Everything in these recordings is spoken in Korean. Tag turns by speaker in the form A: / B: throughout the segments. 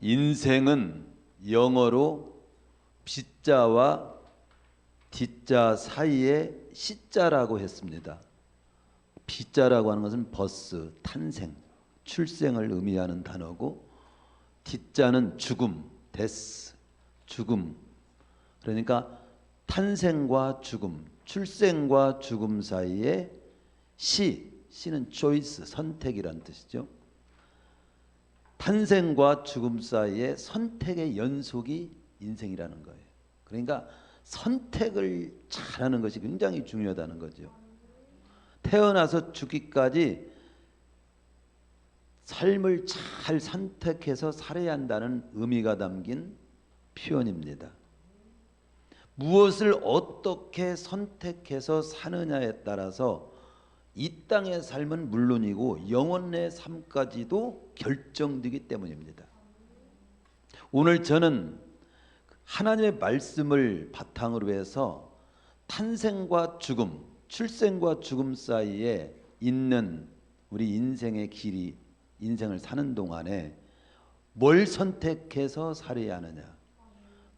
A: 인생은 영어로 빗자와 뒷자 사이에 시자라고 했습니다. 빗자라고 하는 것은 버스, 탄생, 출생을 의미하는 단어고, 뒷자는 죽음, 데스, 죽음. 그러니까 탄생과 죽음, 출생과 죽음 사이에 시는 choice, 선택이란 뜻이죠. 탄생과 죽음 사이에 선택의 연속이 인생이라는 거예요. 그러니까 선택을 잘하는 것이 굉장히 중요하다는 거죠. 태어나서 죽기까지 삶을 잘 선택해서 살아야 한다는 의미가 담긴 표현입니다. 무엇을 어떻게 선택해서 사느냐에 따라서 이 땅의 삶은 물론이고 영혼의 삶까지도 결정되기 때문입니다. 오늘 저는 하나님의 말씀을 바탕으로 해서 탄생과 죽음, 출생과 죽음 사이에 있는 우리 인생의 길이, 인생을 사는 동안에 뭘 선택해서 살아야 하느냐,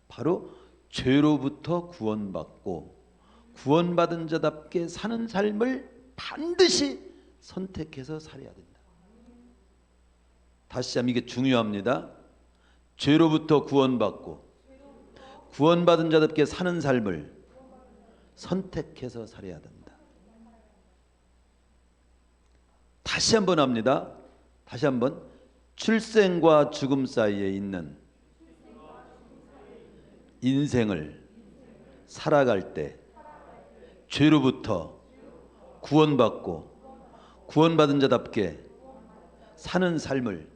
A: 바로 죄로부터 구원받고 구원받은 자답게 사는 삶을 반드시 선택해서 살아야 된다. 다시 한번 이게 중요합니다. 죄로부터 구원받고 구원받은 자답게 사는 삶을 선택해서 살아야 된다. 다시 한번 합니다. 다시 한번. 출생과 죽음 사이에 있는 인생을 살아갈 때 죄로부터 구원받고 구원받은 자답게 사는 삶을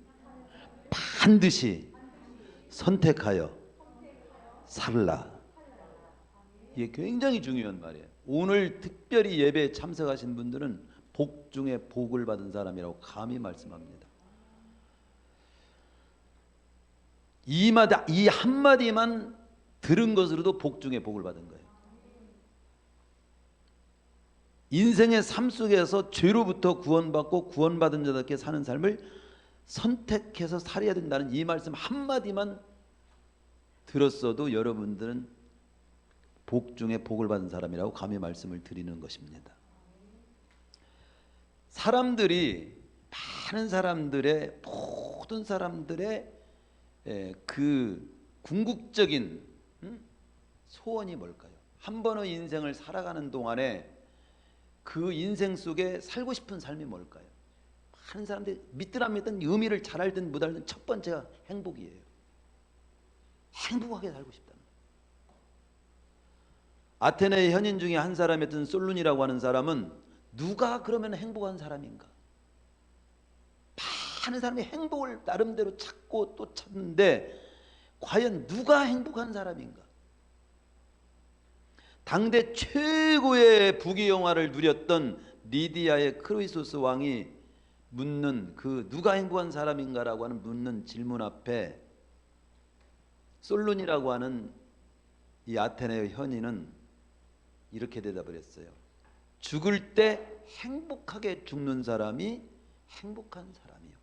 A: 반드시 선택하여 살라. 이게 굉장히 중요한 말이에요. 오늘 특별히 예배에 참석하신 분들은 복 중에 복을 받은 사람이라고 감히 말씀합니다. 이 한마디만 들은 것으로도 복 중에 복을 받은 거예요. 인생의 삶 속에서 죄로부터 구원받고 구원받은 자답게 사는 삶을 선택해서 살아야 된다는 이 말씀 한마디만 들었어도 여러분들은 복 중에 복을 받은 사람이라고 감히 말씀을 드리는 것입니다. 사람들이, 많은 사람들의, 모든 사람들의 그 궁극적인 소원이 뭘까요? 한 번의 인생을 살아가는 동안에 그 인생 속에 살고 싶은 삶이 뭘까요? 많은 사람들이 믿든 안 믿든 의미를 잘 알든 못 알든 첫 번째가 행복이에요. 행복하게 살고 싶다는 거예요. 아테네의 현인 중에 한 사람이었던 솔룬이라고 하는 사람은 누가 그러면 행복한 사람인가? 많은 사람이 행복을 나름대로 찾고 또 찾는데 과연 누가 행복한 사람인가? 당대 최고의 부귀영화를 누렸던 리디아의 크로이소스 왕이 묻는 그 누가 행복한 사람인가라고 하는 묻는 질문 앞에 솔룬이라고 하는 이 아테네의 현인은 이렇게 대답을 했어요. 죽을 때 행복하게 죽는 사람이 행복한 사람이요.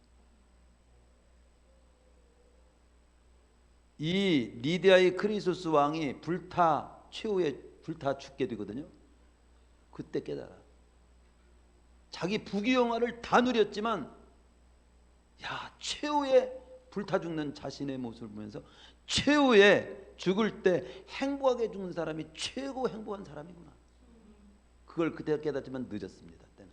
A: 이 리디아의 크리소스 왕이 최후에 불타 죽게 되거든요. 그때 깨달아. 자기 부귀영화를 다 누렸지만 최후에 불타 죽는 자신의 모습을 보면서 최후에 죽을 때 행복하게 죽는 사람이 최고 행복한 사람이구나. 그걸 그때 깨닫지만 늦었습니다. 때는.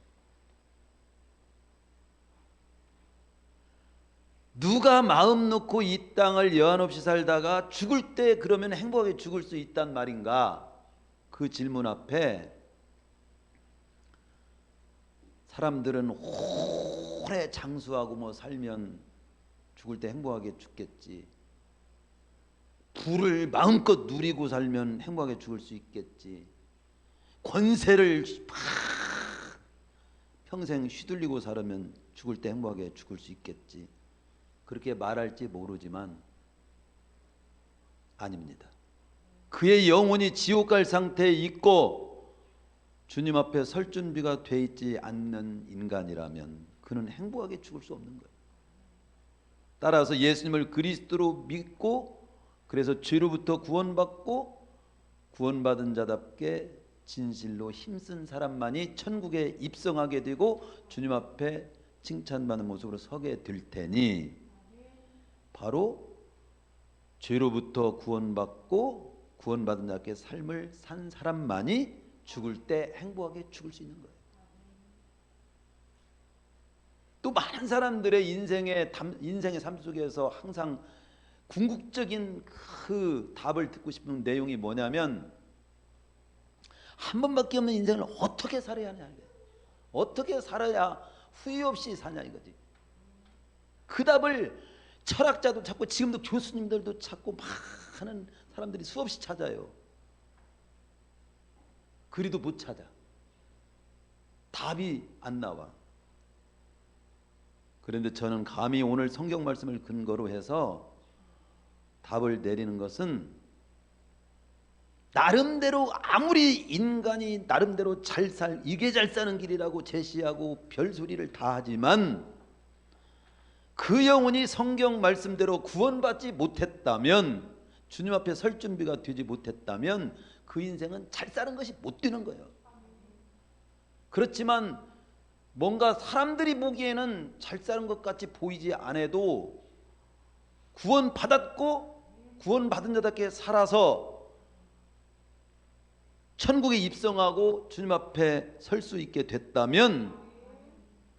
A: 누가 마음 놓고 이 땅을 여한 없이 살다가 죽을 때 그러면 행복하게 죽을 수 있단 말인가? 그 질문 앞에 사람들은 오래 장수하고 살면 죽을 때 행복하게 죽겠지. 부를 마음껏 누리고 살면 행복하게 죽을 수 있겠지. 권세를 평생 휘둘리고 살면 죽을 때 행복하게 죽을 수 있겠지. 그렇게 말할지 모르지만 아닙니다. 그의 영혼이 지옥 갈 상태에 있고 주님 앞에 설 준비가 돼 있지 않는 인간이라면 그는 행복하게 죽을 수 없는 거예요. 따라서 예수님을 그리스도로 믿고 그래서 죄로부터 구원받고 구원받은 자답게 진실로 힘쓴 사람만이 천국에 입성하게 되고 주님 앞에 칭찬받는 모습으로 서게 될 테니, 바로 죄로부터 구원받고 구원받은 자께 삶을 산 사람만이 죽을 때 행복하게 죽을 수 있는 거예요. 또 많은 사람들의 인생의 삶 속에서 항상 궁극적인 그 답을 듣고 싶은 내용이 뭐냐면, 한 번밖에 없는 인생을 어떻게 살아야 하냐, 어떻게 살아야 후회 없이 사냐 이거지. 그 답을 철학자도 찾고 지금도 교수님들도 찾고 많은 사람들이 수없이 찾아요. 그리도 못 찾아. 답이 안 나와. 그런데 저는 감히 오늘 성경 말씀을 근거로 해서 답을 내리는 것은, 나름대로 아무리 인간이 나름대로 이게 잘 사는 길이라고 제시하고 별소리를 다 하지만, 그 영혼이 성경 말씀대로 구원받지 못했다면, 주님 앞에 설 준비가 되지 못했다면 그 인생은 잘 사는 것이 못 되는 거예요. 그렇지만 뭔가 사람들이 보기에는 잘 사는 것 같이 보이지 않아도 구원받았고 구원받은 자답게 살아서 천국에 입성하고 주님 앞에 설 수 있게 됐다면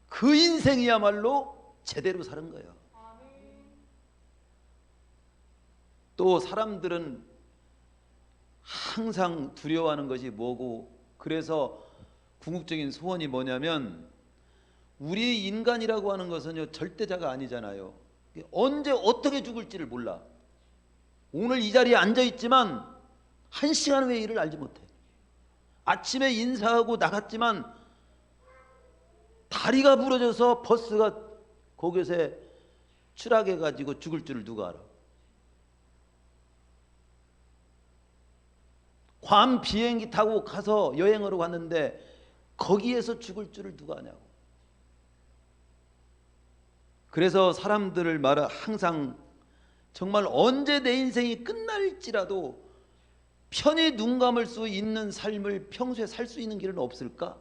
A: 그 인생이야말로 제대로 사는 거예요. 또 사람들은 항상 두려워하는 것이 뭐고, 그래서 궁극적인 소원이 뭐냐면, 우리 인간이라고 하는 것은요 절대자가 아니잖아요. 언제 어떻게 죽을지를 몰라. 오늘 이 자리에 앉아 있지만 1시간 후의 일을 알지 못해. 아침에 인사하고 나갔지만 다리가 부러져서 버스가 거기서 추락해가지고 죽을 줄을 누가 알아. 괌 비행기 타고 가서 여행하러 갔는데 거기에서 죽을 줄을 누가 아냐고. 그래서 사람들을 말하 항상 정말 언제 내 인생이 끝날지라도 편히 눈 감을 수 있는 삶을 평소에 살 수 있는 길은 없을까?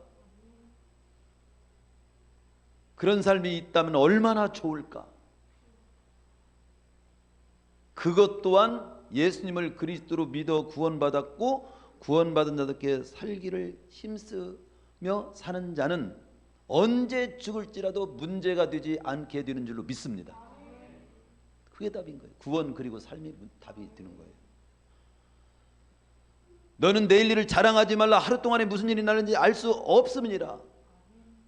A: 그런 삶이 있다면 얼마나 좋을까? 그것 또한 예수님을 그리스도로 믿어 구원받았고 구원받은 자답게 살기를 힘쓰며 사는 자는 언제 죽을지라도 문제가 되지 않게 되는 줄로 믿습니다. 그게 답인 거예요. 구원 그리고 삶이 답이 되는 거예요. 너는 내일 일을 자랑하지 말라. 하루 동안에 무슨 일이 나는지 알 수 없음이니라.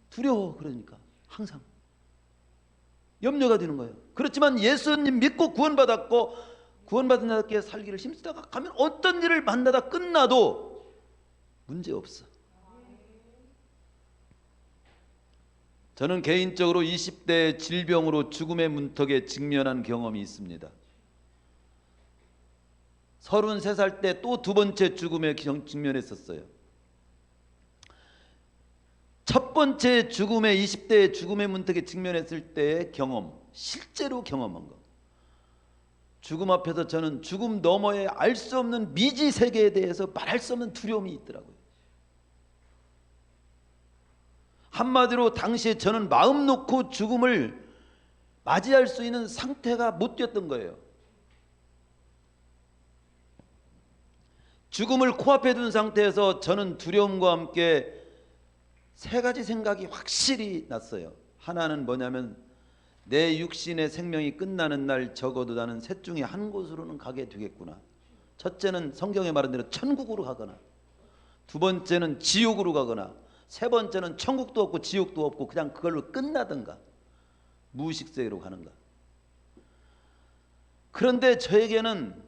A: 두려워. 그러니까 항상 염려가 되는 거예요. 그렇지만 예수님 믿고 구원받았고 구원받은 자답게 살기를 힘쓰다가 가면 어떤 일을 만나다 끝나도 문제 없어. 저는 개인적으로 20대 질병으로 죽음의 문턱에 직면한 경험이 있습니다. 33살 때 또 두 번째 죽음에 직면했었어요. 첫 번째 죽음에 20대 죽음의 문턱에 직면했을 때의 경험, 실제로 경험한 거. 죽음 앞에서 저는 죽음 너머에 알 수 없는 미지 세계에 대해서 말할 수 없는 두려움이 있더라고요. 한마디로 당시에 저는 마음 놓고 죽음을 맞이할 수 있는 상태가 못 됐던 거예요. 죽음을 코앞에 둔 상태에서 저는 두려움과 함께 세 가지 생각이 확실히 났어요. 하나는 뭐냐면, 내 육신의 생명이 끝나는 날 적어도 나는 셋 중에 한 곳으로는 가게 되겠구나. 첫째는 성경에 말한 대로 천국으로 가거나, 두 번째는 지옥으로 가거나, 세 번째는 천국도 없고 지옥도 없고 그냥 그걸로 끝나든가 무의식세계로 가는가. 그런데 저에게는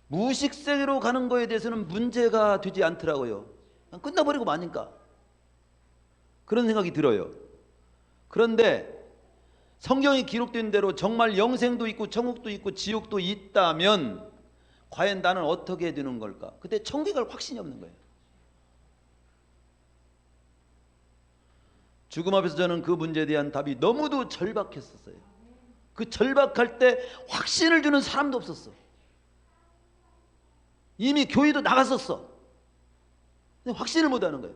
A: 무의식세계로 가는 거에 대해서는 문제가 되지 않더라고요. 그냥 끝나버리고 마니까 그런 생각이 들어요. 그런데 성경이 기록된 대로 정말 영생도 있고 천국도 있고 지옥도 있다면 과연 나는 어떻게 되는 걸까? 그때 천국에 갈 확신이 없는 거예요. 죽음 앞에서 저는 그 문제에 대한 답이 너무도 절박했었어요. 그 절박할 때 확신을 주는 사람도 없었어. 이미 교회도 나갔었어. 근데 확신을 못하는 거예요.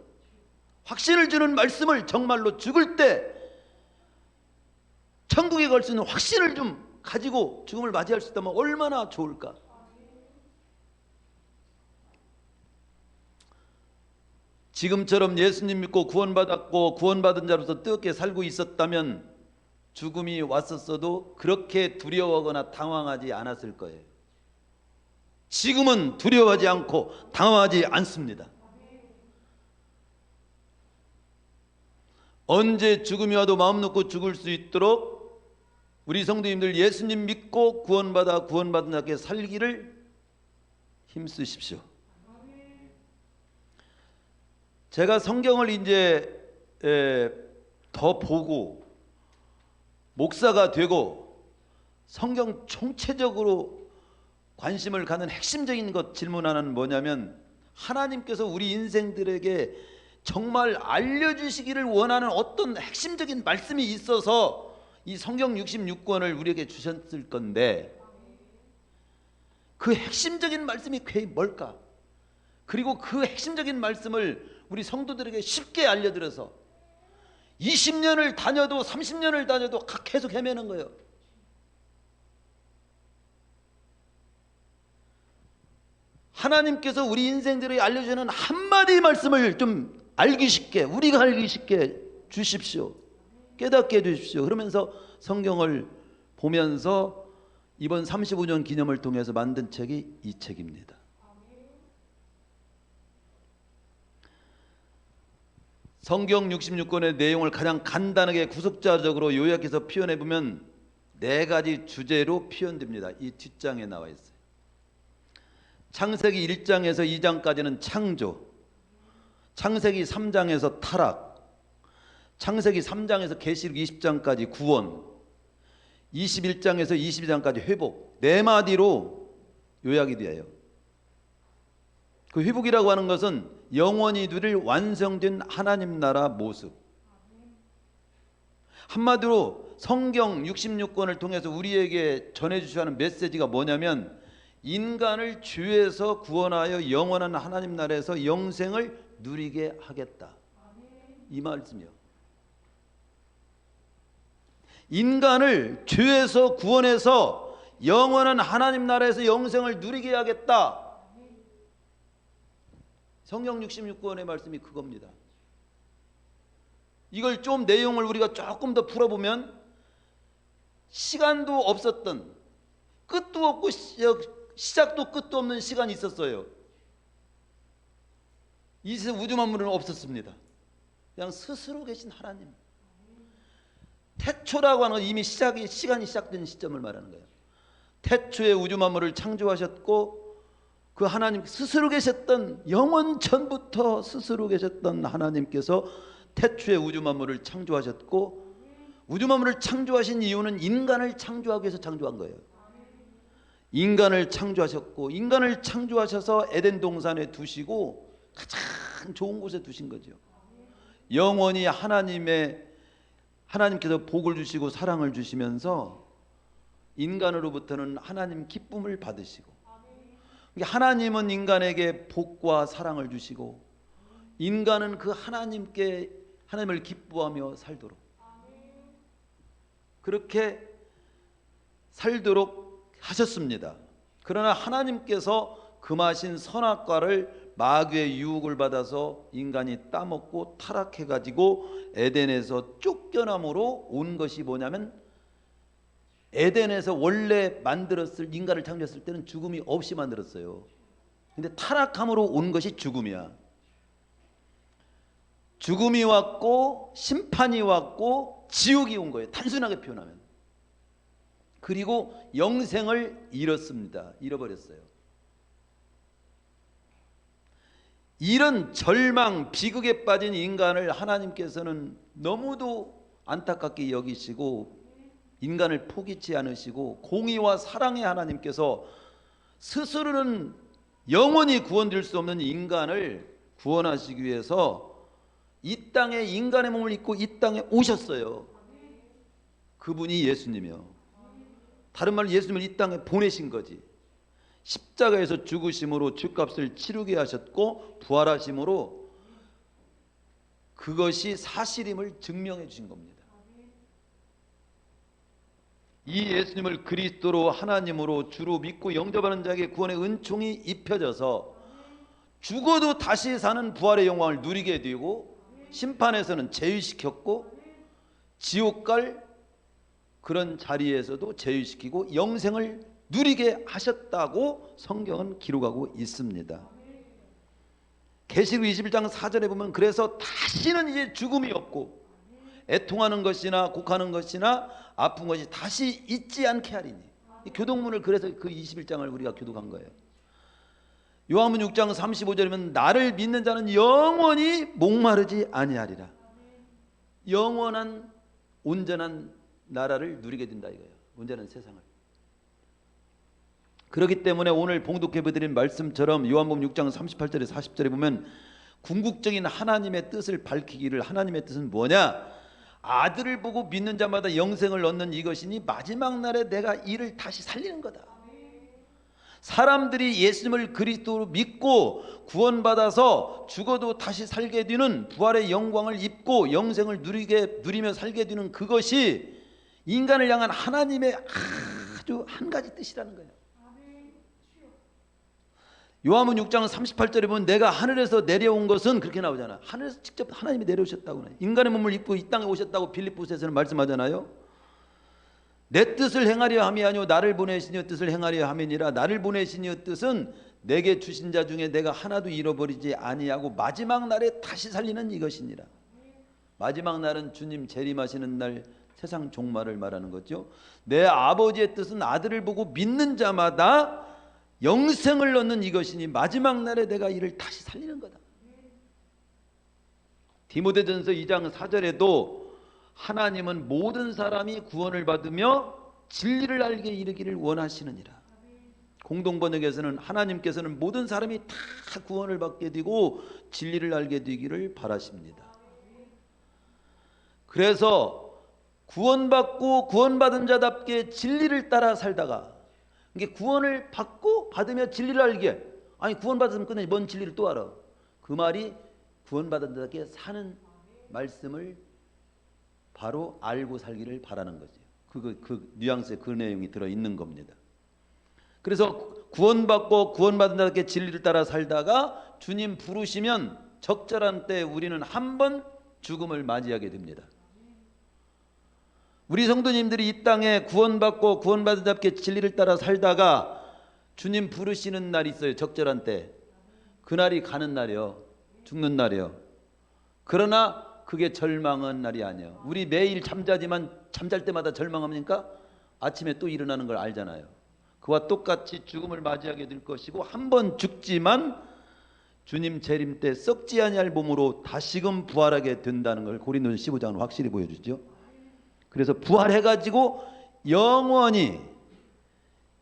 A: 확신을 주는 말씀을 정말로 죽을 때 천국에 갈 수 있는 확신을 좀 가지고 죽음을 맞이할 수 있다면 얼마나 좋을까. 지금처럼 예수님 믿고 구원받았고 구원받은 자로서 뜨겁게 살고 있었다면 죽음이 왔었어도 그렇게 두려워하거나 당황하지 않았을 거예요. 지금은 두려워하지 않고 당황하지 않습니다. 언제 죽음이 와도 마음 놓고 죽을 수 있도록 우리 성도님들 예수님 믿고 구원받은 자께 살기를 힘쓰십시오. 제가 성경을 이제 더 보고 목사가 되고 성경 총체적으로 관심을 갖는 핵심적인 것 질문 하나는 뭐냐면, 하나님께서 우리 인생들에게 정말 알려주시기를 원하는 어떤 핵심적인 말씀이 있어서 이 성경 66권을 우리에게 주셨을 건데, 그 핵심적인 말씀이 그게 뭘까? 그리고 그 핵심적인 말씀을 우리 성도들에게 쉽게 알려드려서 20년을 다녀도 30년을 다녀도 계속 헤매는 거예요. 하나님께서 우리 인생들에게 알려주는 한마디 말씀을 좀 알기 쉽게, 우리가 알기 쉽게 주십시오. 깨닫게 해주십시오. 그러면서 성경을 보면서 이번 35년 기념을 통해서 만든 책이 이 책입니다. 성경 66권의 내용을 가장 간단하게 구속자적으로 요약해서 표현해보면 4가지 주제로 표현됩니다. 이 뒷장에 나와 있어요. 창세기 1장에서 2장까지는 창조, 창세기 3장에서 타락, 창세기 3장에서 계시록 20장까지 구원, 21장에서 22장까지 회복, 4마디로 요약이 되어요. 그 회복이라고 하는 것은 영원히 누릴 완성된 하나님 나라 모습. 한마디로 성경 66권을 통해서 우리에게 전해주셔야 하는 메시지가 뭐냐면, 인간을 죄에서 구원하여 영원한 하나님 나라에서 영생을 누리게 하겠다. 이 말씀이요. 인간을 죄에서 구원해서 영원한 하나님 나라에서 영생을 누리게 하겠다. 성경 66권의 말씀이 그겁니다. 이걸 좀 내용을 우리가 조금 더 풀어보면, 시간도 없었던, 끝도 없고 시작도 끝도 없는 시간이 있었어요. 이 세상 우주 만물은 없었습니다. 그냥 스스로 계신 하나님. 태초라고 하는 건 이미 시간이 시작된 시점을 말하는 거예요. 태초에 우주 만물을 창조하셨고, 그 하나님 스스로 계셨던, 영원 전부터 스스로 계셨던 하나님께서 태초에 우주 만물을 창조하셨고, 우주 만물을 창조하신 이유는 인간을 창조하기 위해서 창조한 거예요. 인간을 창조하셨고, 인간을 창조하셔서 에덴 동산에 두시고 가장 좋은 곳에 두신 거죠. 영원히 하나님께서 복을 주시고 사랑을 주시면서 인간으로부터는 하나님 기쁨을 받으시고, 하나님은 인간에게 복과 사랑을 주시고 인간은 그 하나님을 기뻐하며 살도록, 그렇게 살도록 하셨습니다. 그러나 하나님께서 금하신 선악과를 마귀의 유혹을 받아서 인간이 따먹고 타락해가지고 에덴에서 쫓겨남으로 온 것이 뭐냐면, 에덴에서 원래 인간을 창조했을 때는 죽음이 없이 만들었어요. 근데 타락함으로 온 것이 죽음이야. 죽음이 왔고 심판이 왔고 지옥이 온 거예요. 단순하게 표현하면. 그리고 영생을 잃어버렸어요. 이런 절망, 비극에 빠진 인간을 하나님께서는 너무도 안타깝게 여기시고 인간을 포기치 않으시고, 공의와 사랑의 하나님께서 스스로는 영원히 구원될 수 없는 인간을 구원하시기 위해서 이 땅에 인간의 몸을 입고 이 땅에 오셨어요. 그분이 예수님이요. 다른 말로 예수님을 이 땅에 보내신 거지. 십자가에서 죽으심으로 죗값을 치르게 하셨고 부활하심으로 그것이 사실임을 증명해 주신 겁니다. 이 예수님을 그리스도로 하나님으로 주로 믿고 영접하는 자에게 구원의 은총이 입혀져서 죽어도 다시 사는 부활의 영광을 누리게 되고 심판에서는 제위시켰고 지옥 갈 그런 자리에서도 제위시키고 영생을 누리게 하셨다고 성경은 기록하고 있습니다. 계시록 21장 4절에 보면 그래서 다시는 이제 죽음이 없고 애통하는 것이나 곡하는 것이나 아픈 것이 다시 있지 않게 하리니. 이 교독문을 그래서 그 21장을 우리가 교독한 거예요. 요한복음 6장 35절이면 나를 믿는 자는 영원히 목마르지 아니하리라. 영원한 온전한 나라를 누리게 된다 이거예요. 온전한 세상을. 그렇기 때문에 오늘 봉독해드린 말씀처럼 요한복음 6장 38절에 40절에 보면 궁극적인 하나님의 뜻을 밝히기를, 하나님의 뜻은 뭐냐? 아들을 보고 믿는 자마다 영생을 얻는 이것이니 마지막 날에 내가 이를 다시 살리는 거다. 사람들이 예수님을 그리스도로 믿고 구원받아서 죽어도 다시 살게 되는 부활의 영광을 입고 영생을 누리며 살게 되는 그것이 인간을 향한 하나님의 아주 한 가지 뜻이라는 거예요. 요한복음 6장 38절에 보면 내가 하늘에서 내려온 것은 그렇게 나오잖아. 하늘에서 직접 하나님이 내려오셨다고. 인간의 몸을 입고 이 땅에 오셨다고 빌립보서에서는 말씀하잖아요. 내 뜻을 행하려 함이 아니오 나를 보내신 이의 뜻을 행하려 함이니라. 나를 보내신 이의 뜻은 내게 주신 자 중에 내가 하나도 잃어버리지 아니하고 마지막 날에 다시 살리는 이것이니라. 마지막 날은 주님 재림하시는 날, 세상 종말을 말하는 거죠. 내 아버지의 뜻은 아들을 보고 믿는 자마다 영생을 얻는 이것이니 마지막 날에 내가 이를 다시 살리는 거다. 디모데전서 2장 4절에도 하나님은 모든 사람이 구원을 받으며 진리를 알게 이르기를 원하시느니라. 공동번역에서는 하나님께서는 모든 사람이 다 구원을 받게 되고 진리를 알게 되기를 바라십니다. 그래서 구원받고 구원받은 자답게 진리를 따라 살다가, 이게 구원을 받으며 진리를 알게, 아니 구원받으면 끝내지 뭔 진리를 또 알아. 그 말이 구원받은 자답게 사는 말씀을 바로 알고 살기를 바라는 거죠. 그 뉘앙스에 그 내용이 들어있는 겁니다. 그래서 구원받고 구원받은 자답게 진리를 따라 살다가 주님 부르시면 적절한 때 우리는 한 번 죽음을 맞이하게 됩니다. 우리 성도님들이 이 땅에 구원받고 구원받은 자답게 진리를 따라 살다가 주님 부르시는 날이 있어요. 적절한 때. 그날이 가는 날이요. 죽는 날이요. 그러나 그게 절망한 날이 아니에요. 우리 매일 잠자지만 잠잘 때마다 절망합니까? 아침에 또 일어나는 걸 알잖아요. 그와 똑같이 죽음을 맞이하게 될 것이고 한 번 죽지만 주님 재림 때 썩지 아니할 몸으로 다시금 부활하게 된다는 걸 고린도전서 15장은 확실히 보여주죠. 그래서 부활해가지고 영원히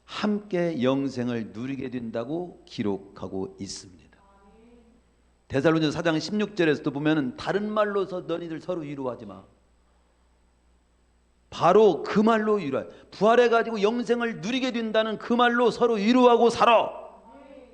A: 함께 영생을 누리게 된다고 기록하고 있습니다. 데살로니가서 4장 16절에서도 보면 다른 말로서 너희들 서로 위로하지 마. 바로 그 말로 위로해. 부활해가지고 영생을 누리게 된다는 그 말로 서로 위로하고 살아.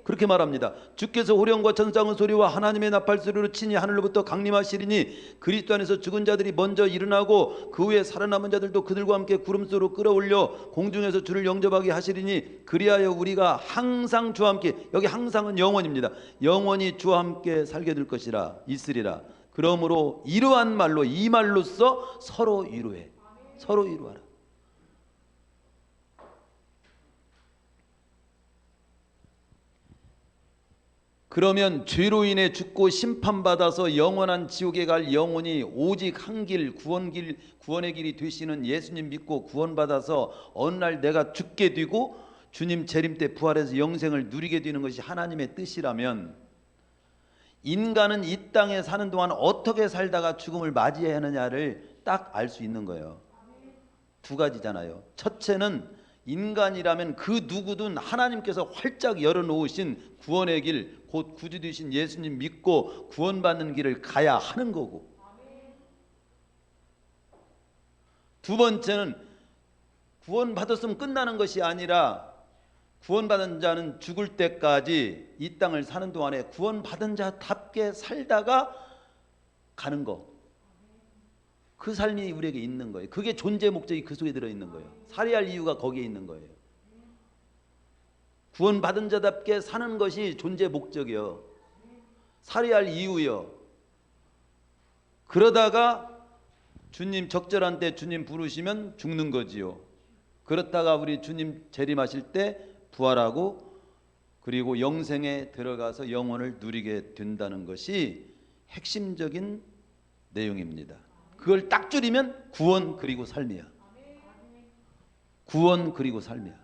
A: 그렇게 말합니다. 주께서 호령과 천상의 소리와 하나님의 나팔 소리로 친히 하늘로부터 강림하시리니 그리스도 안에서 죽은 자들이 먼저 일어나고 그 후에 살아남은 자들도 그들과 함께 구름수로 끌어올려 공중에서 주를 영접하게 하시리니 그리하여 우리가 항상 주와 함께, 여기 항상은 영원입니다. 영원히 주와 함께 살게 될 것이라 있으리라. 그러므로 이러한 말로, 이 말로써 서로 위로해. 서로 위로하라. 그러면 죄로 인해 죽고 심판받아서 영원한 지옥에 갈 영혼이 오직 한 길, 구원의 길이 되시는 예수님 믿고 구원받아서 어느 날 내가 죽게 되고 주님 재림 때 부활해서 영생을 누리게 되는 것이 하나님의 뜻이라면 인간은 이 땅에 사는 동안 어떻게 살다가 죽음을 맞이해야 하느냐를 딱 알 수 있는 거예요. 두 가지잖아요. 첫째는 인간이라면 그 누구든 하나님께서 활짝 열어놓으신 구원의 길, 곧 구주 되신 예수님 믿고 구원받는 길을 가야 하는 거고, 두 번째는 구원받았으면 끝나는 것이 아니라 구원받은 자는 죽을 때까지 이 땅을 사는 동안에 구원받은 자답게 살다가 가는 거, 그 삶이 우리에게 있는 거예요. 그게 존재 목적이 그 속에 들어있는 거예요. 살해할 이유가 거기에 있는 거예요. 구원받은 자답게 사는 것이 존재 목적이요, 살해할 이유요. 그러다가 주님 적절한 때 주님 부르시면 죽는 거지요. 그렇다가 우리 주님 재림하실 때 부활하고 그리고 영생에 들어가서 영혼을 누리게 된다는 것이 핵심적인 내용입니다. 그걸 딱 줄이면 구원 그리고 삶이야. 구원 그리고 삶이야.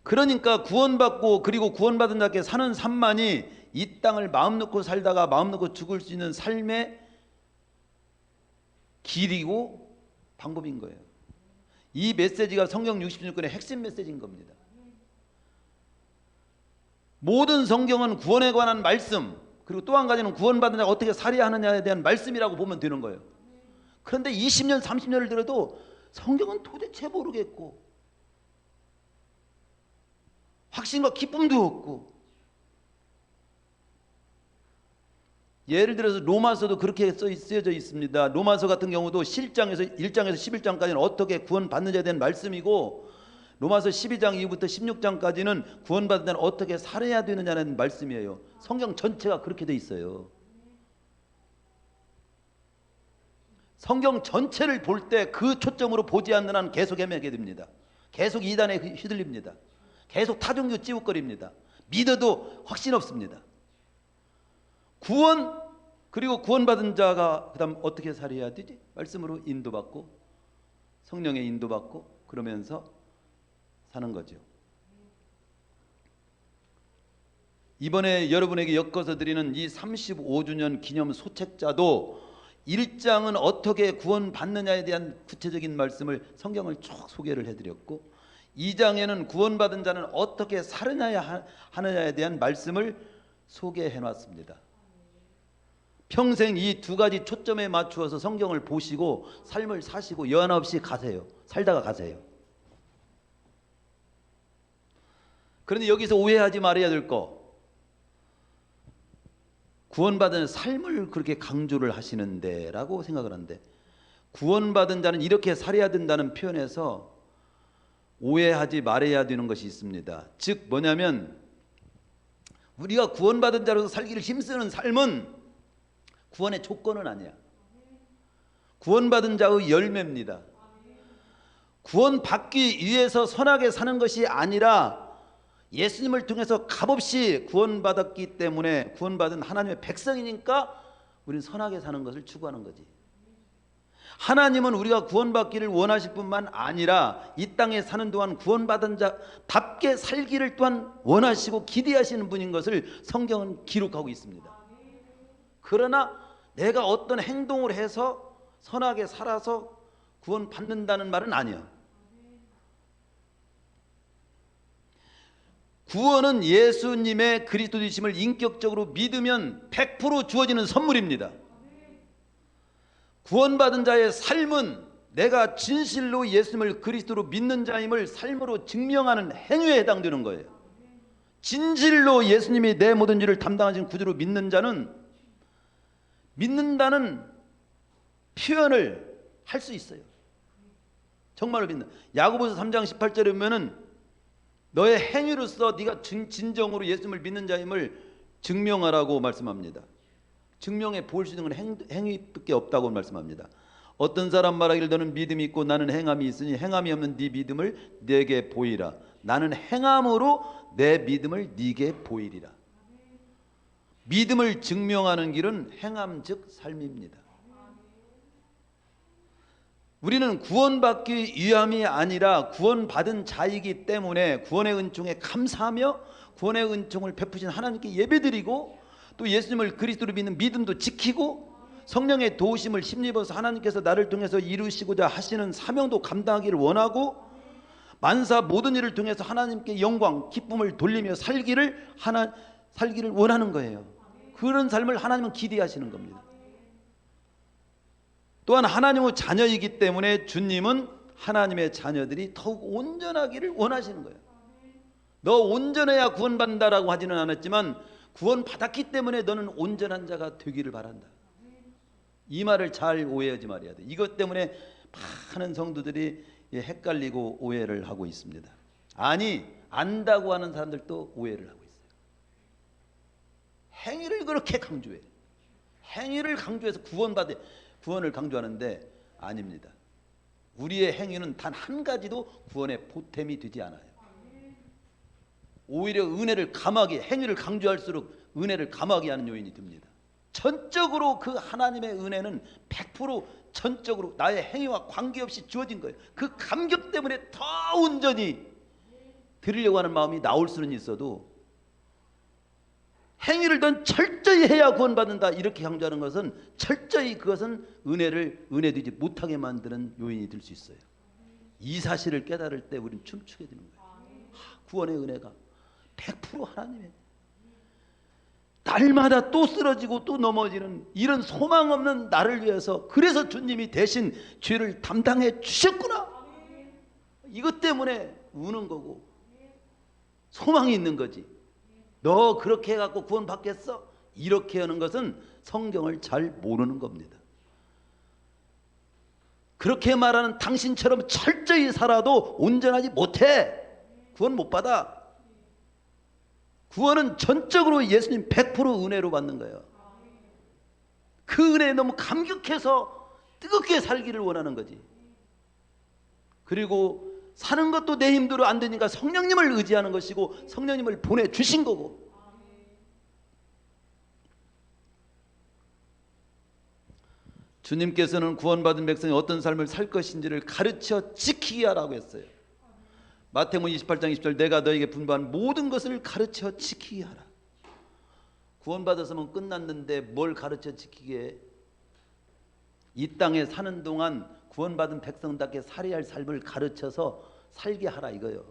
A: 그러니까 구원받고 그리고 구원받은 자께 사는 삶만이 이 땅을 마음 놓고 살다가 마음 놓고 죽을 수 있는 삶의 길이고 방법인 거예요. 이 메시지가 성경 66권의 핵심 메시지인 겁니다. 모든 성경은 구원에 관한 말씀, 그리고 또 한 가지는 구원받은 자가 어떻게 살아야 하느냐에 대한 말씀이라고 보면 되는 거예요. 그런데 20년 30년을 들어도 성경은 도대체 모르겠고 확신과 기쁨도 없고, 예를 들어서 로마서도 그렇게 쓰여져 있습니다. 로마서 같은 경우도 1장에서 11장까지는 어떻게 구원받는 자에 대한 말씀이고, 로마서 12장 이후부터 16장까지는 구원받은 자는 어떻게 살아야 되느냐는 말씀이에요. 성경 전체가 그렇게 돼 있어요. 성경 전체를 볼 때 그 초점으로 보지 않는 한 계속 헤매게 됩니다. 계속 이단에 휘둘립니다. 계속 타종교 찌우거립니다. 믿어도 확신 없습니다. 구원, 그리고 구원받은 자가 그 다음 어떻게 살아야 되지? 말씀으로 인도받고 성령의 인도받고 그러면서 사는 거죠. 이번에 여러분에게 엮어서 드리는 이 35주년 기념 소책자도 1장은 어떻게 구원받느냐에 대한 구체적인 말씀을 성경을 쭉 소개를 해드렸고, 2장에는 구원받은 자는 어떻게 살아야 하느냐에 대한 말씀을 소개해 놨습니다. 평생 이 두 가지 초점에 맞추어서 성경을 보시고 삶을 사시고 여한 없이 가세요. 살다가 가세요. 그런데 여기서 오해하지 말아야 될 거, 구원받은 삶을 그렇게 강조를 하시는데 라고 생각을 하는데, 구원받은 자는 이렇게 살아야 된다는 표현에서 오해하지 말아야 되는 것이 있습니다. 즉 뭐냐면, 우리가 구원받은 자로서 살기를 힘쓰는 삶은 구원의 조건은 아니야. 구원받은 자의 열매입니다. 구원받기 위해서 선하게 사는 것이 아니라 예수님을 통해서 값없이 구원받았기 때문에 구원받은 하나님의 백성이니까 우리는 선하게 사는 것을 추구하는 거지. 하나님은 우리가 구원받기를 원하실 뿐만 아니라 이 땅에 사는 동안 구원받은 자답게 살기를 또한 원하시고 기대하시는 분인 것을 성경은 기록하고 있습니다. 그러나 내가 어떤 행동을 해서 선하게 살아서 구원받는다는 말은 아니야. 구원은 예수님의 그리스도 되심을 인격적으로 믿으면 100% 주어지는 선물입니다. 구원받은 자의 삶은 내가 진실로 예수님을 그리스도로 믿는 자임을 삶으로 증명하는 행위에 해당되는 거예요. 진실로 예수님이 내 모든 일을 담당하신 구주로 믿는 자는 믿는다는 표현을 할 수 있어요. 정말로 믿는. 야고보서 3장 18절에 보면은 너의 행위로서 네가 진정으로 예수님을 믿는 자임을 증명하라고 말씀합니다. 증명해 볼 수 있는 건 행위밖에 없다고 말씀합니다. 어떤 사람 말하기를 너는 믿음이 있고 나는 행함이 있으니 행함이 없는 네 믿음을 내게 보이라. 나는 행함으로 내 믿음을 네게 보이리라. 믿음을 증명하는 길은 행함 즉 삶입니다. 우리는 구원받기 위함이 아니라 구원받은 자이기 때문에 구원의 은총에 감사하며 구원의 은총을 베푸신 하나님께 예배드리고, 또 예수님을 그리스도로 믿는 믿음도 지키고 성령의 도우심을 힘입어서 하나님께서 나를 통해서 이루시고자 하시는 사명도 감당하기를 원하고, 만사 모든 일을 통해서 하나님께 영광 기쁨을 돌리며 살기를 원하는 거예요. 그런 삶을 하나님은 기대하시는 겁니다. 또한 하나님의 자녀이기 때문에 주님은 하나님의 자녀들이 더욱 온전하기를 원하시는 거예요. 너 온전해야 구원받는다라고 하지는 않았지만 구원받았기 때문에 너는 온전한 자가 되기를 바란다. 이 말을 잘 오해하지 말아야 돼. 이것 때문에 많은 성도들이 헷갈리고 오해를 하고 있습니다. 아니, 안다고 하는 사람들도 오해를 하고 있어요. 행위를 그렇게 강조해. 행위를 강조해서 구원을 강조하는데 아닙니다. 우리의 행위는 단 한 가지도 구원의 보탬이 되지 않아요. 오히려 은혜를 감하게, 행위를 강조할수록 은혜를 감하게 하는 요인이 됩니다. 전적으로 그 하나님의 은혜는 100% 전적으로 나의 행위와 관계없이 주어진 거예요. 그 감격 때문에 더 온전히 드리려고 하는 마음이 나올 수는 있어도 행위를 넌 철저히 해야 구원받는다 이렇게 강조하는 것은 철저히 그것은 은혜 되지 못하게 만드는 요인이 될 수 있어요. 이 사실을 깨달을 때 우리는 춤추게 되는 거예요. 구원의 은혜가 100% 하나님의, 날마다 또 쓰러지고 또 넘어지는 이런 소망 없는 나를 위해서 그래서 주님이 대신 죄를 담당해 주셨구나. 이것 때문에 우는 거고 소망이 있는 거지. 너 그렇게 해갖고 구원 받겠어? 이렇게 하는 것은 성경을 잘 모르는 겁니다. 그렇게 말하는 당신처럼 철저히 살아도 온전하지 못해. 구원 못 받아. 구원은 전적으로 예수님 100% 은혜로 받는 거예요. 그 은혜에 너무 감격해서 뜨겁게 살기를 원하는 거지. 그리고 사는 것도 내 힘대로 안 되니까 성령님을 의지하는 것이고 성령님을 보내주신 거고. 주님께서는 구원받은 백성이 어떤 삶을 살 것인지를 가르쳐 지키게 하라고 했어요. 마태복음 28장 20절 내가 너에게 분부한 모든 것을 가르쳐 지키게 하라. 구원받았으면 끝났는데 뭘 가르쳐 지키게 해? 이 땅에 사는 동안 구원받은 백성답게 살아야 할 삶을 가르쳐서 살게 하라 이거요.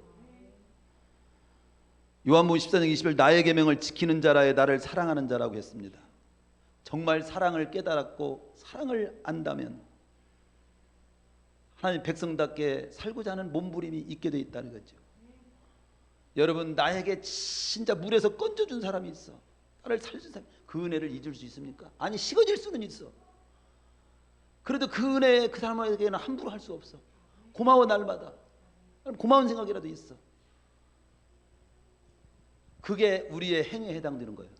A: 요한복음 14장 20절 나의 계명을 지키는 자라에 나를 사랑하는 자라고 했습니다. 정말 사랑을 깨달았고 사랑을 안다면 하나님 백성답게 살고자 하는 몸부림이 있게 돼 있다는 거죠. 여러분 나에게 진짜 물에서 건져준 사람이 있어. 나를 살려준 사람. 그 은혜를 잊을 수 있습니까? 아니 식어질 수는 있어. 그래도 그 은혜 그 사람에게는 함부로 할 수 없어. 고마워 날마다. 고마운 생각이라도 있어. 그게 우리의 행위에 해당되는 거예요.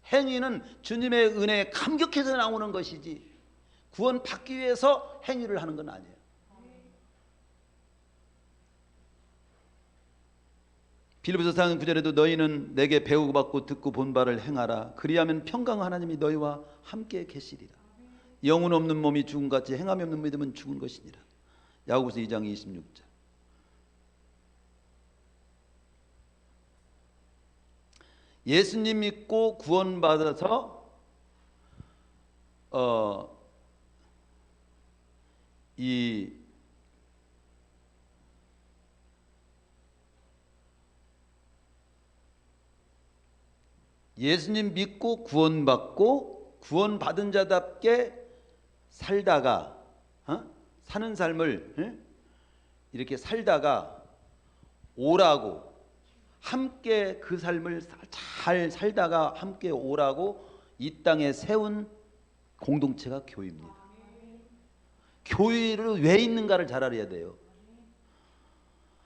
A: 행위는 주님의 은혜에 감격해서 나오는 것이지 구원 받기 위해서 행위를 하는 건 아니에요. 빌립보서 4장 9절에도 너희는 내게 배우고 받고 듣고 본 바를 행하라. 그리하면 평강 하나님이 너희와 함께 계시리라. 영혼 없는 몸이 죽은 같이 행함이 없는 믿음은 죽은 것이니라. 야고보서 2장 26절. 예수님 믿고 구원받아서 예수님 믿고 구원받고 구원받은 자답게 살다가 사는 삶을 이렇게 살다가 오라고 함께 그 삶을 잘 살다가 함께 오라고 이 땅에 세운 공동체가 교회입니다. 교회를 왜 있는가를 잘 알아야 돼요.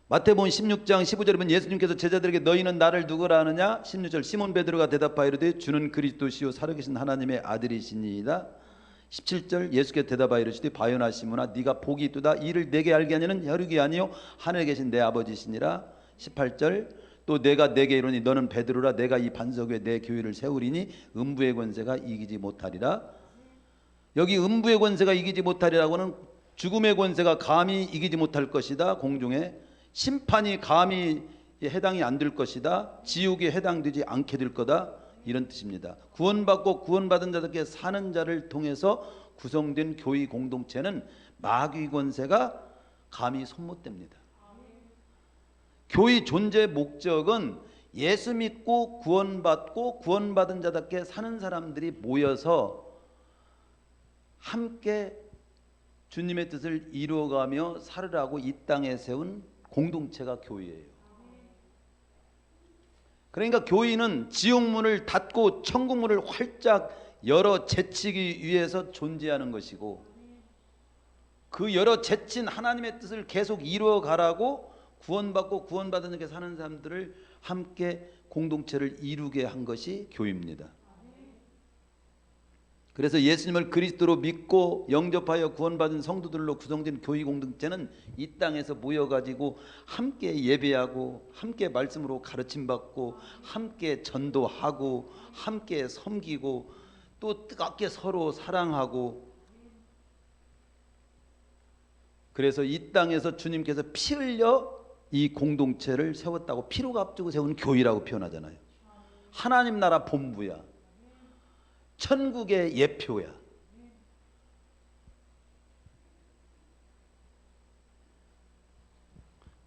A: 마태복음 16장 15절에 보면 예수님께서 제자들에게 너희는 나를 누구라 하느냐? 16절 시몬 베드로가 대답하여 이르되 주는 그리스도시요 살아계신 하나님의 아들이시니이다. 17절 예수께서 대답하여 이르시되 바요나 시몬아 네가 복이 있도다. 이를 내게 알게 하냐는 혈육이 아니요 하늘에 계신 내 아버지시니라. 18절 또 내가 내게 이르니 너는 베드로라. 내가 이 반석 위에 내 교회를 세우리니 음부의 권세가 이기지 못하리라. 여기 음부의 권세가 이기지 못하리라고는 죽음의 권세가 감히 이기지 못할 것이다. 공중에 심판이 감히 해당이 안 될 것이다. 지옥에 해당되지 않게 될 거다. 이런 뜻입니다. 구원받고 구원받은 자들께 사는 자를 통해서 구성된 교회 공동체는 마귀 권세가 감히 손못댑니다. 교회 존재 목적은 예수 믿고 구원받고 구원받은 자답게 사는 사람들이 모여서 함께 주님의 뜻을 이루어가며 살으라고 이 땅에 세운 공동체가 교회예요. 그러니까 교인은 지옥문을 닫고 천국문을 활짝 열어 제치기 위해서 존재하는 것이고, 그 열어 제친 하나님의 뜻을 계속 이루어가라고 구원받고 구원받은 이렇게 사는 사람들을 함께 공동체를 이루게 한 것이 교회입니다. 그래서 예수님을 그리스도로 믿고 영접하여 구원받은 성도들로 구성된 교회 공동체는 이 땅에서 모여가지고 함께 예배하고 함께 말씀으로 가르침받고 함께 전도하고 함께 섬기고 또 뜨겁게 서로 사랑하고, 그래서 이 땅에서 주님께서 피 흘려 이 공동체를 세웠다고, 피로 값주고 세운 교회라고 표현하잖아요. 하나님 나라 본부야. 천국의 예표야.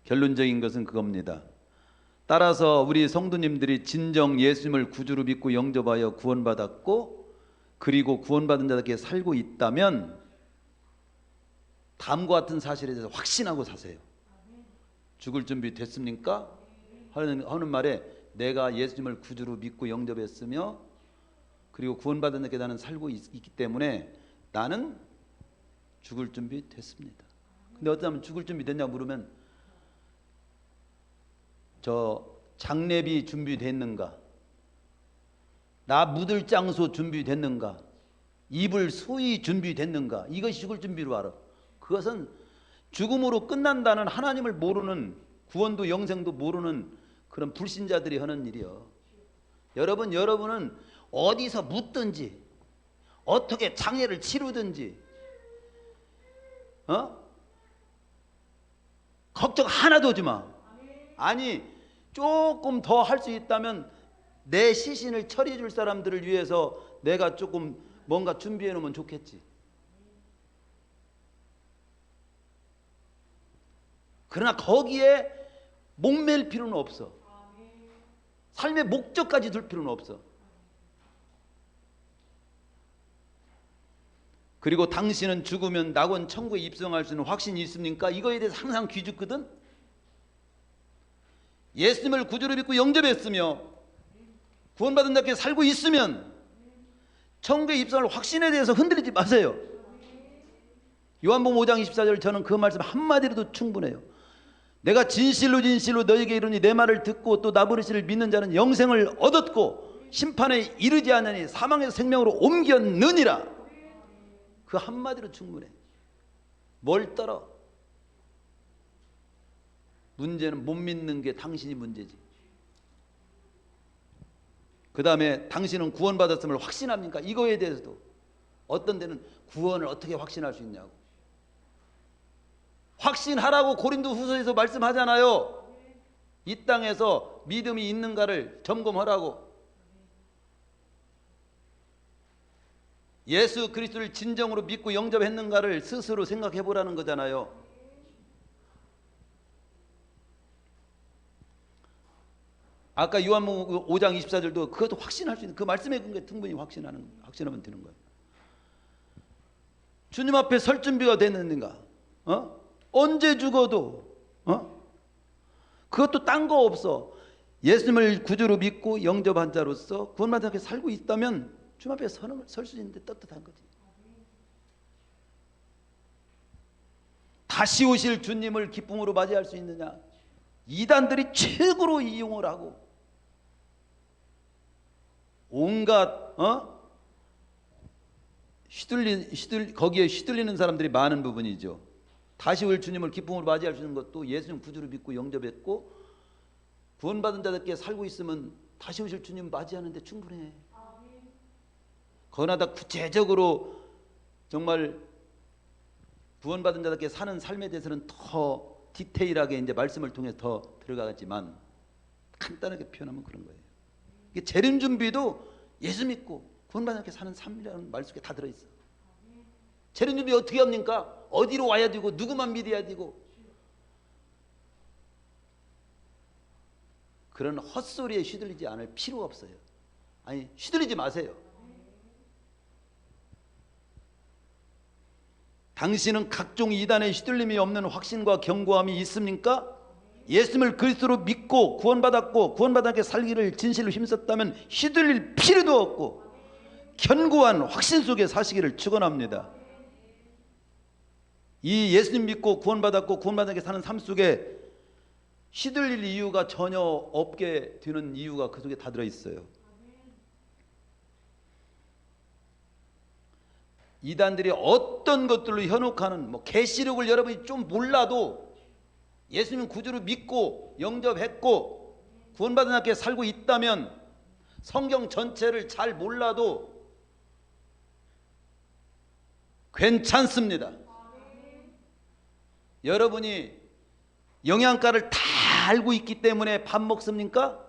A: 결론적인 것은 그겁니다. 따라서 우리 성도님들이 진정 예수님을 구주로 믿고 영접하여 구원받았고 그리고 구원받은 자답게 살고 있다면 다음과 같은 사실에 대해서 확신하고 사세요. 죽을 준비 됐습니까? 하는 말에 내가 예수님을 구주로 믿고 영접했으며 그리고 구원받은 자께 나는 살고 있기 때문에 나는 죽을 준비 됐습니다. 근데 어떤 사람은 죽을 준비 됐냐 물으면 저 장례비 준비됐는가? 나 묻을 장소 준비됐는가? 입을 소위 준비됐는가? 이것이 죽을 준비로 알아. 그것은 죽음으로 끝난다는 하나님을 모르는, 구원도 영생도 모르는 그런 불신자들이 하는 일이요. 여러분은 어디서 묻든지 어떻게 장례를 치르든지 걱정 하나도 하지 마. 아니 조금 더 할 수 있다면 내 시신을 처리해 줄 사람들을 위해서 내가 조금 뭔가 준비해 놓으면 좋겠지. 그러나 거기에 목맬 필요는 없어. 삶의 목적까지 둘 필요는 없어. 그리고 당신은 죽으면 낙원 천국에 입성할 수 있는 확신이 있습니까? 이거에 대해서 항상 귀죽거든. 예수님을 구주로 믿고 영접했으며 구원받은 자께 살고 있으면 천국에 입성할 확신에 대해서 흔들리지 마세요. 요한복음 5장 24절 저는 그 말씀 한마디로도 충분해요. 내가 진실로 너에게 이르니 내 말을 듣고 또 나 부르시를 믿는 자는 영생을 얻었고 심판에 이르지 않으니 사망에서 생명으로 옮겼느니라. 그 한마디로 충분해. 뭘 떨어? 문제는 못 믿는 게 당신이 문제지. 그 다음에 당신은 구원받았음을 확신합니까? 이거에 대해서도 어떤 데는 구원을 어떻게 확신할 수 있냐고. 확신하라고 고린도 후서에서 말씀하잖아요. 이 땅에서 믿음이 있는가를 점검하라고. 예수 그리스도를 진정으로 믿고 영접했는가를 스스로 생각해 보라는 거잖아요. 아까 요한복음 5장 24절도 그것도 확신할 수 있는, 그 말씀에 근거에 충분히 확신하면 되는 거예요. 주님 앞에 설 준비가 됐는가? 언제 죽어도 그것도 딴 거 없어. 예수님을 구주로 믿고 영접한 자로서 구원받은 자께 살고 있다면 주님 앞에 설 수 있는데 떳떳한 거지. 다시 오실 주님을 기쁨으로 맞이할 수 있느냐? 이단들이 최고로 이용을 하고 온갖 거기에 휘둘리는 사람들이 많은 부분이죠. 다시 올 주님을 기쁨으로 맞이할 수 있는 것도 예수님 구주로 믿고 영접했고 구원받은 자들께 살고 있으면 다시 오실 주님 맞이하는데 충분해. 그러나 다 구체적으로 정말 구원받은 자들께 사는 삶에 대해서는 더 디테일하게 이제 말씀을 통해 더 들어가겠지만 간단하게 표현하면 그런 거예요. 이게 재림 준비도 예수 믿고 구원받은 자들께 사는 삶이라는 말 속에 다 들어있어. 재림 준비 어떻게 합니까? 어디로 와야 되고 누구만 믿어야 되고 그런 헛소리에 휘둘리지 않을 필요가 없어요. 아니 휘둘리지 마세요. 당신은 각종 이단의 휘둘림이 없는 확신과 견고함이 있습니까? 예수님을 그리스도로 믿고 구원받았고 구원받았게 살기를 진실로 힘썼다면 휘둘릴 필요도 없고 견고한 확신 속에 사시기를 축원합니다. 이 예수님 믿고 구원받았고 구원받았게 사는 삶 속에 휘둘릴 이유가 전혀 없게 되는 이유가 그 속에 다 들어있어요. 이단들이 어떤 것들로 현혹하는 계시록을 여러분이 좀 몰라도 예수님 구주로 믿고 영접했고 구원받은 자께 살고 있다면 성경 전체를 잘 몰라도 괜찮습니다. 여러분이 영양가를 다 알고 있기 때문에 밥 먹습니까?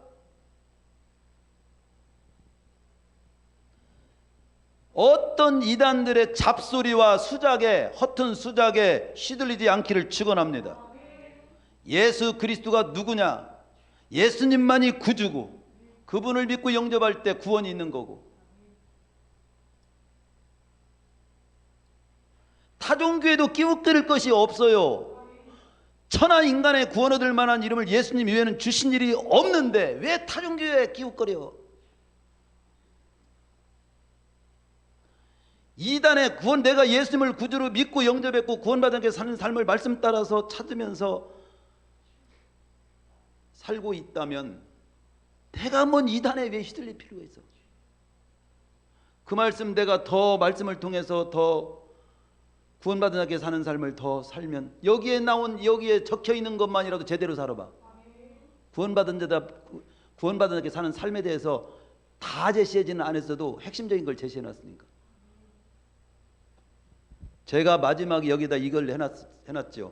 A: 어떤 이단들의 잡소리와 수작에 허튼 수작에 시들리지 않기를 축원합니다. 예수 그리스도가 누구냐? 예수님만이 구주고 그분을 믿고 영접할 때 구원이 있는 거고 타종교에도 끼웃거릴 것이 없어요. 천하 인간의 구원 얻을 만한 이름을 예수님 외에는 주신 일이 없는데 왜 타종교에 끼웃거려? 이단의 구원, 내가 예수님을 구주로 믿고 영접했고 구원받은 게 사는 삶을 말씀 따라서 찾으면서 살고 있다면 내가 뭔 이단에 왜 휘둘릴 필요가 있어? 그 말씀 내가 더 말씀을 통해서 더 구원받은 자께 사는 삶을 더 살면 여기에 적혀 있는 것만이라도 제대로 살아봐. 구원받은 자께 사는 삶에 대해서 다 제시하지는 않았어도 핵심적인 걸 제시해 놨으니까. 제가 마지막에 여기다 이걸 해놨죠.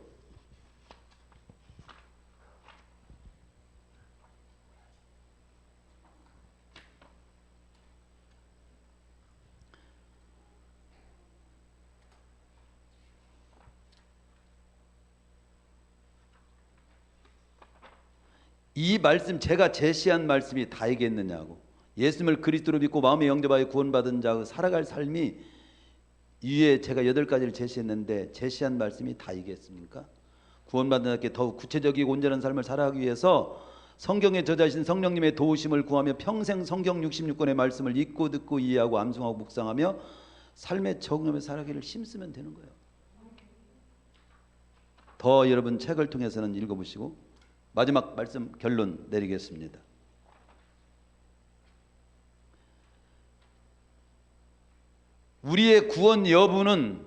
A: 이 말씀 제가 제시한 말씀이 다 이겠느냐고. 예수님을 그리스도로 믿고 마음에 영접하여 구원받은 자의 살아갈 삶이 위에 제가 8가지를 제시했는데 제시한 말씀이 다 이겠습니까? 구원받은 자께 더욱 구체적이고 온전한 삶을 살아가기 위해서 성경에 저자신 성령님의 도우심을 구하며 평생 성경 66권의 말씀을 읽고 듣고 이해하고 암송하고 묵상하며 삶에 적응하며 살아가기를 힘쓰면 되는 거예요. 더 여러분 책을 통해서는 읽어보시고 마지막 말씀 결론 내리겠습니다. 우리의 구원 여부는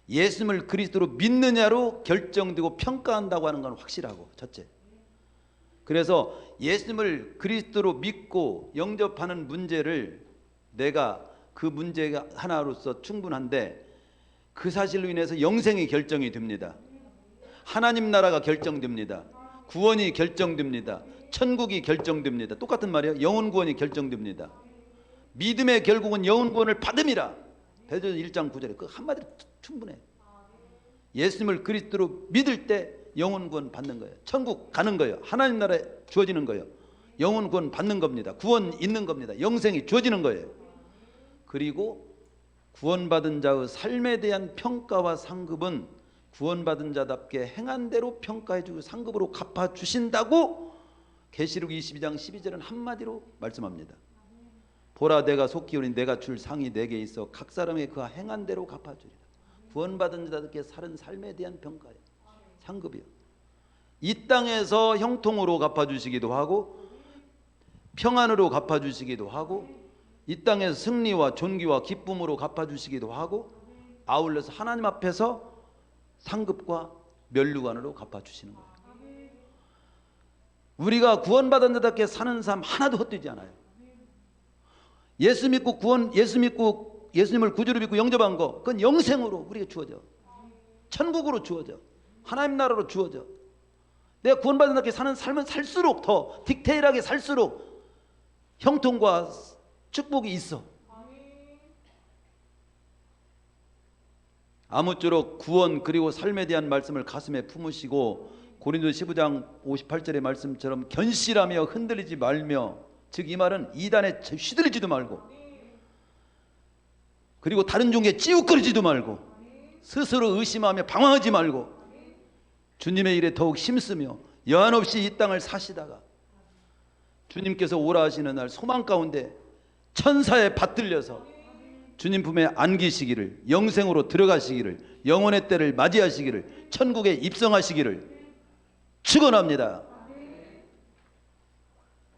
A: 예수님을 그리스도로 믿느냐로 결정되고 평가한다고 하는 건 확실하고 첫째. 그래서 예수님을 그리스도로 믿고 영접하는 문제를 내가 그 문제가 하나로서 충분한데 그 사실로 인해서 영생이 결정이 됩니다. 하나님 나라가 결정됩니다. 구원이 결정됩니다. 천국이 결정됩니다. 똑같은 말이에요. 영혼 구원이 결정됩니다. 믿음의 결국은 영혼 구원을 받음이라. 베드로 1장 9절에 그 한마디로 충분해. 예수님을 그리스도로 믿을 때 영혼 구원 받는 거예요. 천국 가는 거예요. 하나님 나라에 주어지는 거예요. 영혼 구원 받는 겁니다. 구원 있는 겁니다. 영생이 주어지는 거예요. 그리고 구원받은 자의 삶에 대한 평가와 상급은 구원받은 자답게 행한 대로 평가해주고 상급으로 갚아주신다고 계시록 22장 12절은 한마디로 말씀합니다. 보라 내가 속히 오니 내가 줄 상이 내게 있어 각 사람의 그 행한 대로 갚아주리라. 구원받은 자답게 사는 삶에 대한 평가예요. 상급이요. 이 땅에서 형통으로 갚아주시기도 하고 평안으로 갚아주시기도 하고 이 땅에서 승리와 존귀와 기쁨으로 갚아주시기도 하고 아울러서 하나님 앞에서 상급과 면류관으로 갚아주시는 거예요. 우리가 구원받은 자답게 사는 삶 하나도 헛되지 않아요. 예수 믿고 예수님을 구주로 믿고 영접한 거 그건 영생으로 우리에게 주어져. 천국으로 주어져. 하나님 나라로 주어져. 내가 구원받은 자답게 사는 삶은 살수록 더 디테일하게 살수록 형통과 축복이 있어. 아무쪼록 구원 그리고 삶에 대한 말씀을 가슴에 품으시고 고린도 15장 58절의 말씀처럼 견실하며 흔들리지 말며, 즉 이 말은 이단에 휘둘리지도 말고 그리고 다른 종에 찌우거리지도 말고 스스로 의심하며 방황하지 말고 주님의 일에 더욱 힘쓰며 여한 없이 이 땅을 사시다가 주님께서 오라 하시는 날 소망 가운데 천사에 받들려서 주님 품에 안기시기를, 영생으로 들어가시기를, 영원의 때를 맞이하시기를, 천국에 입성하시기를 축원합니다.